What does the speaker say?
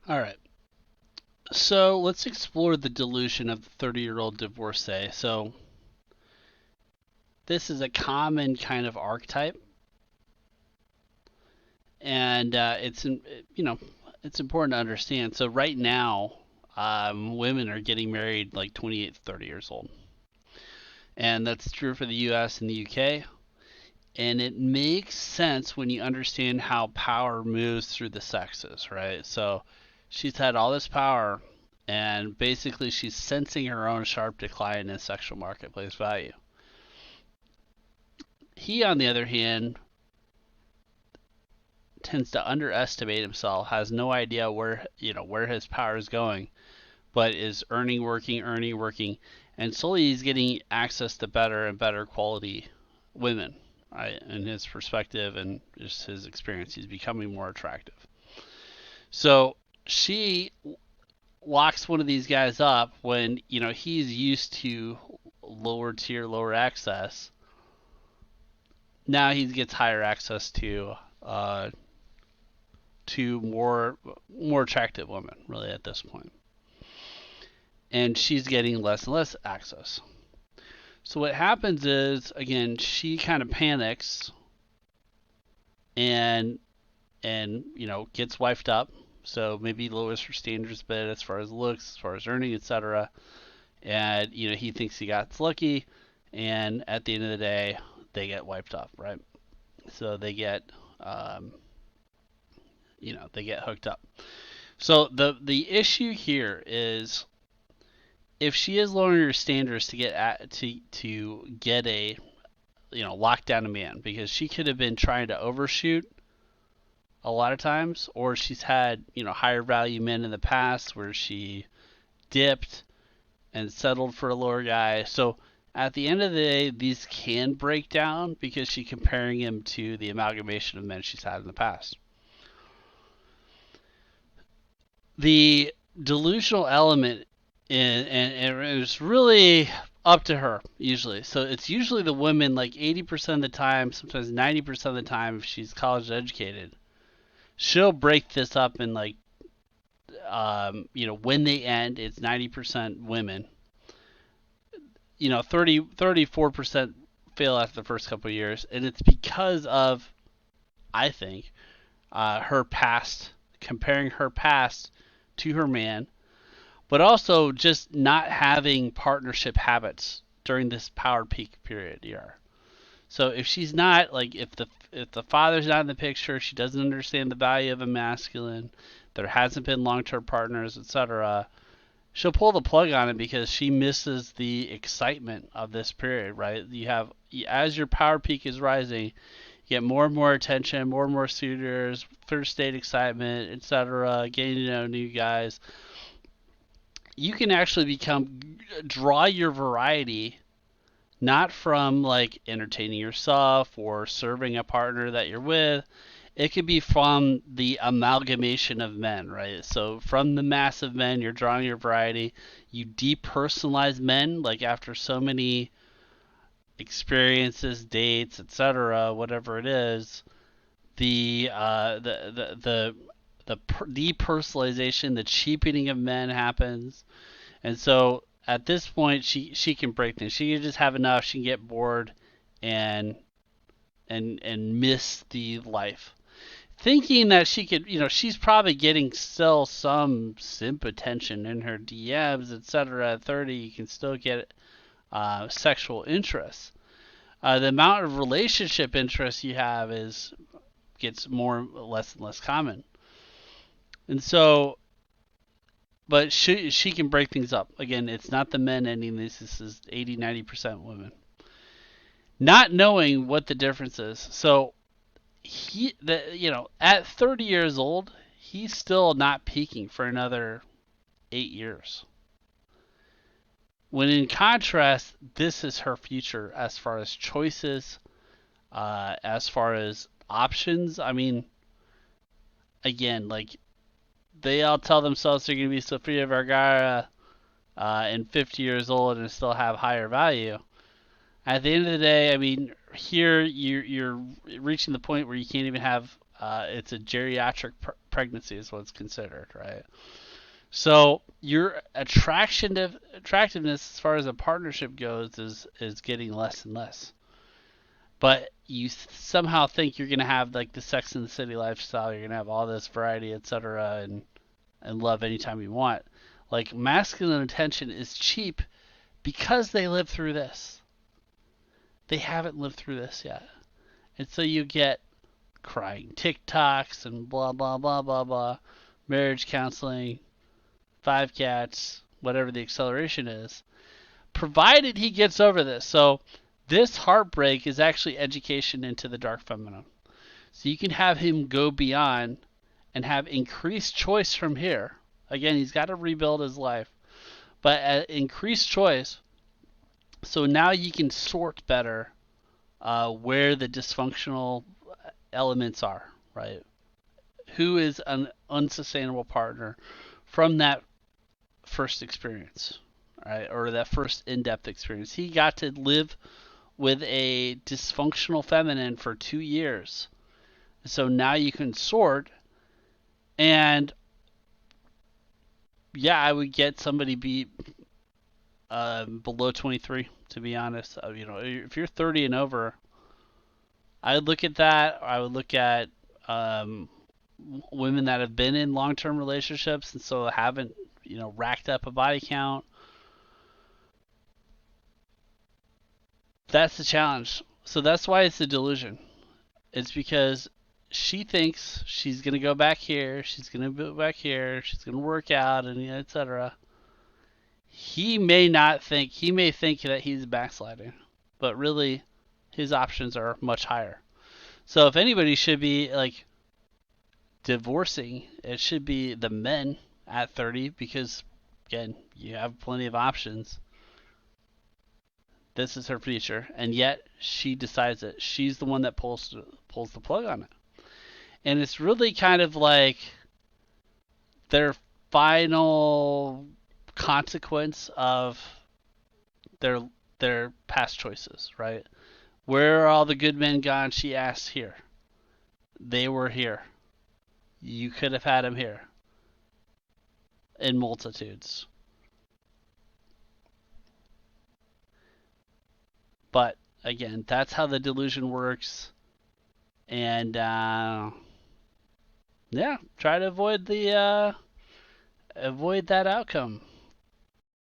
All right. So let's explore the delusion of the 30-year-old divorcee. So this is a common kind of archetype, and you know it's important to understand. So right now, women are getting married like 28 to 30 years old, and that's true for the U.S. and the U.K. And it makes sense when you understand how power moves through the sexes, right? So she's had all this power, and basically she's sensing her own sharp decline in sexual marketplace value. He, on the other hand, tends to underestimate himself, has no idea where his power is going, but is earning, working, and slowly he's getting access to better and better quality women. Right, in his perspective and just his experience, he's becoming more attractive. So she locks one of these guys up when he's used to lower tier, lower access. Now he gets higher access uh, to more attractive women, really at this point, and she's getting less and less access. So what happens is, again, she kind of panics and gets wifed up. So maybe lowers her standards a bit as far as looks, as far as earning, etc. And he thinks he got lucky, and at the end of the day, they get wiped up, right? So um, they get hooked up. So the issue here is if she is lowering her standards to get a lock down a man, because she could have been trying to overshoot a lot of times, or she's had higher value men in the past where she dipped and settled for a lower guy. So at the end of the day, these can break down because she's comparing him to the amalgamation of men she's had in the past. The delusional element and it's really up to her usually. So it's usually the women, like 80% of the time, sometimes 90% of the time, if she's college educated, she'll break this up in like when they end, it's 90% women. 34% fail after the first couple of years, and it's because of, I think, her past, comparing her past to her man, but also just not having partnership habits during this power peak period year. So if she's not, like, if the father's not in the picture, she doesn't understand the value of a masculine, there hasn't been long-term partners, etc., she'll pull the plug on it because she misses the excitement of this period, right? You have, as your power peak is rising, you get more and more attention, more and more suitors, first date excitement, etc., getting to know new guys. You can actually draw your variety not from like entertaining yourself or serving a partner that you're with. It could be from the amalgamation of men, right? So from the mass of men, you're drawing your variety. You depersonalize men, like after so many experiences, dates, etc., whatever it is. The depersonalization, the cheapening of men happens, and so at this point, she can break things. She can just have enough. She can get bored, and miss the life, thinking that she could. She's probably getting still some simp attention in her DMs, etc. At 30, you can still get sexual interest. The amount of relationship interest you have is gets more less and less common, and so but she can break things up. Again, it's not the men ending this. This is 80-90% women. Not knowing what the difference is. So at 30 years old, he's still not peaking for another 8 years. When in contrast, this is her future as far as choices, as far as options. I mean, again, like they all tell themselves they're going to be Sofia Vergara and 50 years old and still have higher value. At the end of the day, I mean, here you're reaching the point where you can't even have It's a geriatric pregnancy is what's considered, right? So your attractiveness as far as a partnership goes is getting less and less. But you somehow think you're gonna have like the Sex and the City lifestyle. You're gonna have all this variety, etc., and love anytime you want. Like masculine attention is cheap because they lived through this. They haven't lived through this yet, and so you get crying TikToks and blah blah blah blah blah, marriage counseling, five cats, whatever the acceleration is, provided he gets over this. So this heartbreak is actually education into the dark feminine. So you can have him go beyond and have increased choice from here. Again, he's got to rebuild his life, but at increased choice. So now you can sort better where the dysfunctional elements are, right? Who is an unsustainable partner from that first experience, right? Or that first in-depth experience. He got to live with a dysfunctional feminine for 2 years. So now you can sort, and yeah, I would get somebody below 23, to be honest. If you're 30 and over, I would look at that. I would look at women that have been in long-term relationships and so haven't, racked up a body count. That's the challenge. So that's why it's a delusion. It's because she thinks she's gonna go back here, she's gonna go back here, she's gonna work out, and etc. He may not think. He may think that he's backsliding, but really, his options are much higher. So if anybody should be like divorcing, it should be the men at 30 because again, you have plenty of options. This is her future, and yet she decides it. She's the one that pulls the plug on it, and it's really kind of like their final consequence of their their past choices, right? Where are all the good men gone? She asks here. They were here. You could have had them here in multitudes. But again, that's how the delusion works. And yeah, try to avoid that outcome.